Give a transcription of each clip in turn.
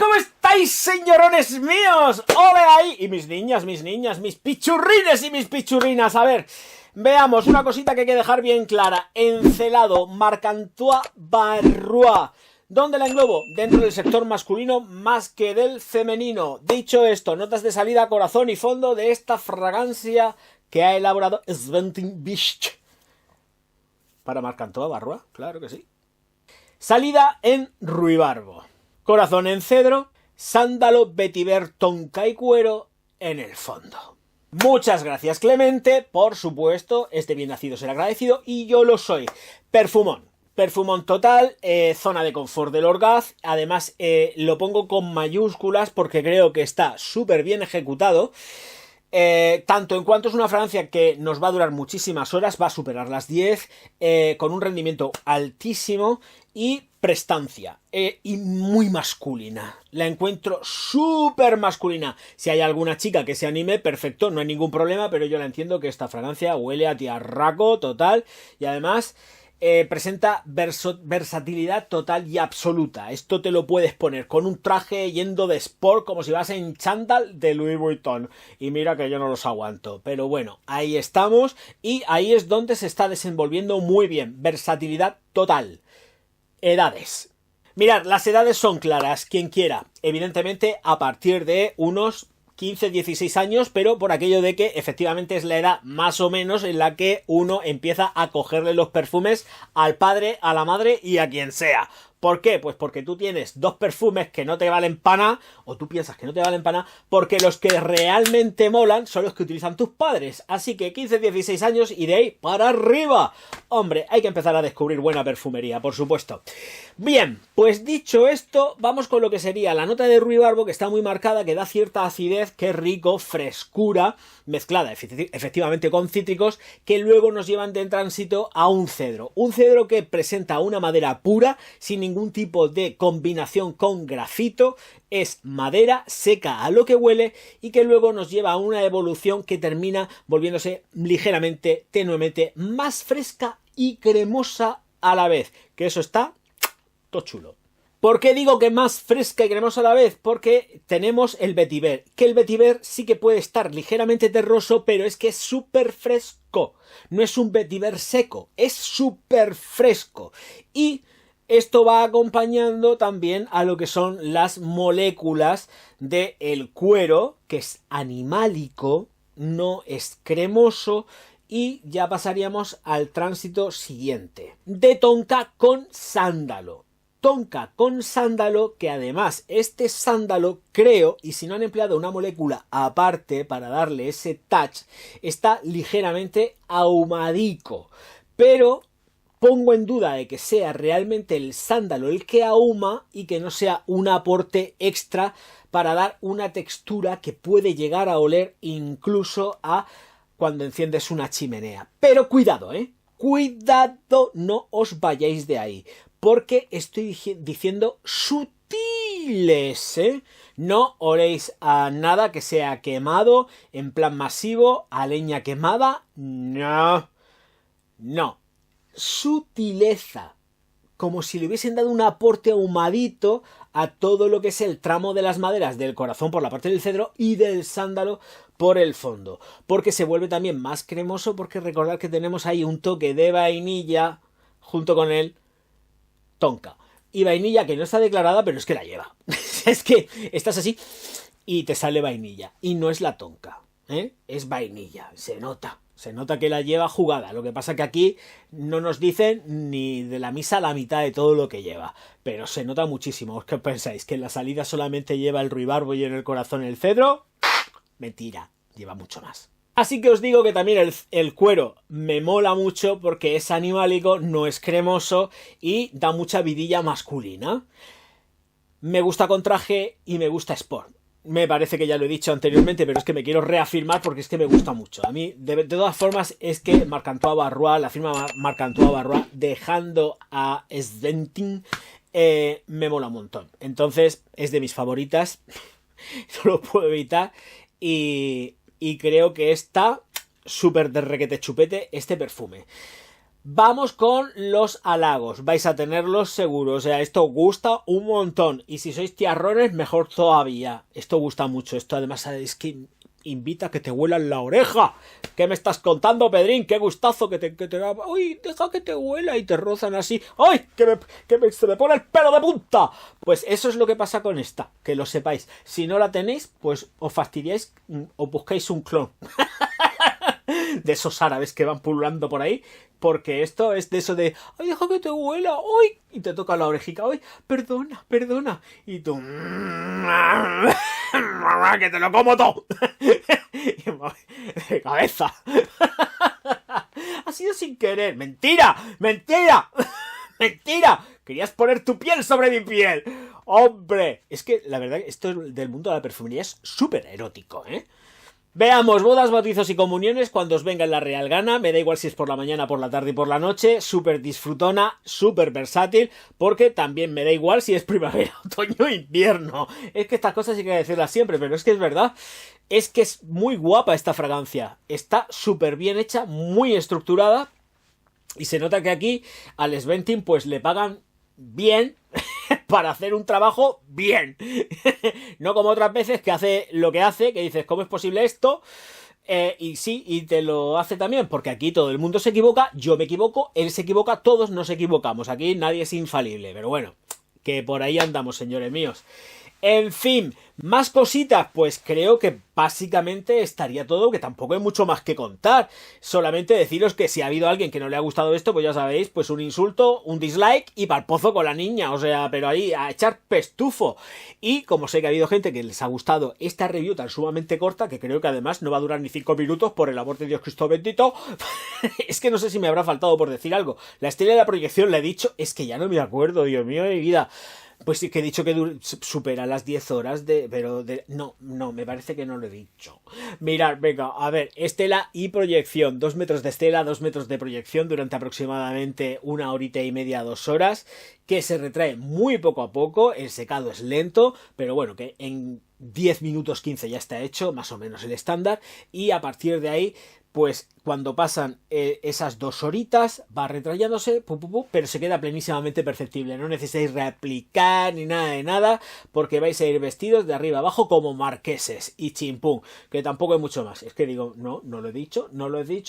¿Cómo estáis, señorones míos? ¡Ole ahí! Y mis niñas, mis pichurrines y mis pichurrinas. A ver, veamos una cosita que hay que dejar bien clara. Encelado, Marc-Antoine Barrois. ¿Dónde la englobo? Dentro del sector masculino más que del femenino. Dicho esto, notas de salida, corazón y fondo de esta fragancia que ha elaborado Sventin Bisch. Para Marc-Antoine Barrois, claro que sí. Salida en ruibarbo. Corazón en cedro, sándalo, vetiver, tonka y cuero en el fondo. Muchas gracias, Clemente. Por supuesto, este bien nacido será agradecido y yo lo soy. Perfumón. Perfumón total, zona de confort del Orgaz. Además, lo pongo con mayúsculas porque creo que está súper bien ejecutado. Tanto en cuanto es una fragancia que nos va a durar muchísimas horas, va a superar las 10, con un rendimiento altísimo y prestancia, y muy masculina. La encuentro súper masculina. Si hay alguna chica que se anime, perfecto, no hay ningún problema, pero yo la entiendo que esta fragancia huele a tiarraco total y además presenta versatilidad total y absoluta. Esto te lo puedes poner con un traje yendo de sport como si vas en chándal de Louis Vuitton. Y mira que yo no los aguanto. Pero bueno, ahí estamos y ahí es donde se está desenvolviendo muy bien. Versatilidad total. Edades. Mirad, las edades son claras. Quien quiera, evidentemente a partir de unos 15, 16 años, pero por aquello de que efectivamente es la edad más o menos en la que uno empieza a cogerle los perfumes al padre, a la madre y a quien sea. ¿Por qué? Pues porque tú tienes dos perfumes que no te valen para nada, o tú piensas que no te valen para nada, porque los que realmente molan son los que utilizan tus padres. Así que 15, 16 años y de ahí para arriba. Hombre, hay que empezar a descubrir buena perfumería, por supuesto. Bien, pues dicho esto, vamos con lo que sería la nota de ruibarbo, que está muy marcada, que da cierta acidez, que rico, frescura, mezclada efectivamente con cítricos, que luego nos llevan de tránsito a un cedro. Un cedro que presenta una madera pura, sin ningún tipo de combinación con grafito, es madera seca a lo que huele y que luego nos lleva a una evolución que termina volviéndose ligeramente, tenuemente, más fresca y cremosa a la vez, que eso está todo chulo. ¿Por qué digo que más fresca y cremosa a la vez? Porque tenemos el vetiver, que el vetiver sí que puede estar ligeramente terroso, pero es que es súper fresco. No es un vetiver seco, es súper fresco. Y esto va acompañando también a lo que son las moléculas del cuero, que es animálico, no es cremoso. Y ya pasaríamos al tránsito siguiente, de tonka con sándalo. Tonka con sándalo, que además este sándalo, creo, y si no han empleado una molécula aparte para darle ese touch, está ligeramente ahumadico. Pero pongo en duda de que sea realmente el sándalo el que ahuma y que no sea un aporte extra para dar una textura que puede llegar a oler incluso a cuando enciendes una chimenea. Pero cuidado, cuidado, no os vayáis de ahí, porque estoy diciendo sutiles, no oléis a nada que sea quemado en plan masivo, a leña quemada, no, sutileza, como si le hubiesen dado un aporte ahumadito a todo lo que es el tramo de las maderas del corazón por la parte del cedro y del sándalo por el fondo, porque se vuelve también más cremoso, porque recordad que tenemos ahí un toque de vainilla junto con el tonka. Y vainilla que no está declarada, pero es que la lleva. Es que estás así y te sale vainilla. Y no es la tonka, es vainilla, se nota. Se nota que la lleva jugada. Lo que pasa que aquí no nos dicen ni de la misa la mitad de todo lo que lleva. Pero se nota muchísimo. ¿Qué pensáis? ¿Que en la salida solamente lleva el ruibarbo y en el corazón el cedro? Mentira, lleva mucho más. Así que os digo que también el cuero me mola mucho porque es animálico, no es cremoso y da mucha vidilla masculina. Me gusta con traje y me gusta sport. Me parece que ya lo he dicho anteriormente, pero es que me quiero reafirmar porque es que me gusta mucho. A mí, de todas formas, es que Marc-Antoine Barrois, la firma Marc-Antoine Barrois, dejando a Sventin, me mola un montón. Entonces, es de mis favoritas. No lo puedo evitar. Y creo que está súper de requete chupete este perfume. Vamos con los halagos. Vais a tenerlos seguros. O sea, esto gusta un montón. Y si sois tiarrones, mejor todavía. Esto gusta mucho. Esto además es que invita a que te huelan la oreja. ¿Qué me estás contando, Pedrín? ¡Qué gustazo que te... ¡Uy, deja que te huela! Y te rozan así. ¡Ay! Se me pone el pelo de punta. Pues eso es lo que pasa con esta. Que lo sepáis. Si no la tenéis, pues os fastidiáis o buscáis un clon. De esos árabes que van pululando por ahí, porque esto es de eso de ¡ay, deja que te huela! ¡Ay! Y te toca la orejica, ¡ay, perdona! Y tú ¡que te lo como todo! De cabeza. Ha sido sin querer. ¡Mentira! Querías poner tu piel sobre mi piel. ¡Hombre! Es que la verdad esto del mundo de la perfumería es súper erótico, ¿eh? Veamos, bodas, bautizos y comuniones cuando os venga en la real gana. Me da igual si es por la mañana, por la tarde y por la noche. Súper disfrutona, súper versátil. Porque también me da igual si es primavera, otoño o invierno. Es que estas cosas hay que decirlas siempre, pero es que es verdad. Es que es muy guapa esta fragancia. Está súper bien hecha, muy estructurada. Y se nota que aquí al Sventin pues le pagan bien para hacer un trabajo bien. No como otras veces que hace lo que hace, que dices, ¿cómo es posible esto? Y sí, y te lo hace también, porque aquí todo el mundo se equivoca, yo me equivoco, él se equivoca, todos nos equivocamos. Aquí nadie es infalible, pero bueno, que por ahí andamos, señores míos. En fin, más cositas, pues creo que básicamente estaría todo, que tampoco hay mucho más que contar. Solamente deciros que si ha habido alguien que no le ha gustado esto, pues ya sabéis, pues un insulto, un dislike y pa'l pozo con la niña, o sea, pero ahí a echar pestufo. Y como sé que ha habido gente que les ha gustado esta review tan sumamente corta, que creo que además no va a durar ni 5 minutos, por el amor de Dios Cristo bendito, es que no sé si me habrá faltado por decir algo. La estrella de la proyección le he dicho, es que ya no me acuerdo, Dios mío de mi vida. Pues sí que he dicho que supera las 10 horas de... Pero no, me parece que no lo he dicho. Mirad, venga, a ver, estela y proyección. 2 metros de estela, 2 metros de proyección durante aproximadamente 1 horita y media, 2 horas. Que se retrae muy poco a poco. El secado es lento, pero bueno, que en 10 minutos 15 ya está hecho, más o menos el estándar. Y a partir de ahí... pues cuando pasan esas 2 horitas va retrayéndose, pero se queda plenísimamente perceptible. No necesitáis reaplicar ni nada de nada, porque vais a ir vestidos de arriba abajo como marqueses y chimpún, que tampoco hay mucho más. Es que digo, no lo he dicho,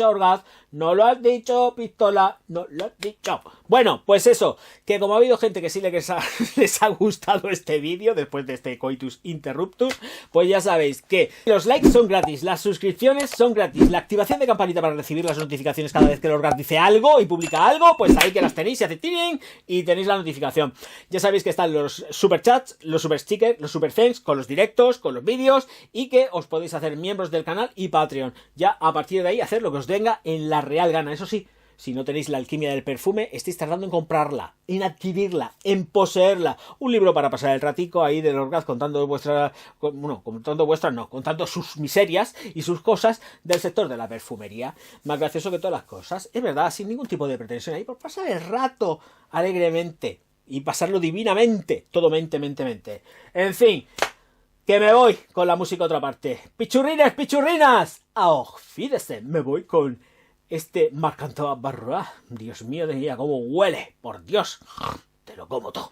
Orgaz, no lo has dicho, Pistola, no lo has dicho. Bueno, pues eso, que como ha habido gente que sí les ha gustado este vídeo, después de este coitus interruptus, pues ya sabéis que los likes son gratis, las suscripciones son gratis, la activación de campanita para recibir las notificaciones cada vez que el Orgaz dice algo y publica algo, pues ahí que las tenéis, se hace tiring y tenéis la notificación. Ya sabéis que están los superchats, los super stickers, los super thanks, con los directos, con los vídeos, y que os podéis hacer miembros del canal y Patreon. Ya a partir de ahí hacer lo que os venga en la real gana. Eso sí, si no tenéis la alquimia del perfume, estáis tardando en comprarla, en adquirirla, en poseerla. Un libro para pasar el ratico ahí del Orgaz contando contando sus miserias y sus cosas del sector de la perfumería. Más gracioso que todas las cosas. Es verdad, sin ningún tipo de pretensión ahí, por pasar el rato alegremente y pasarlo divinamente. Todo mente. En fin, que me voy con la música a otra parte. Pichurrines, pichurrinas. Auf Wiedersehen. Me voy con... este Marc Antoine Barrois. Dios mío, de cómo huele. Por Dios, te lo como todo.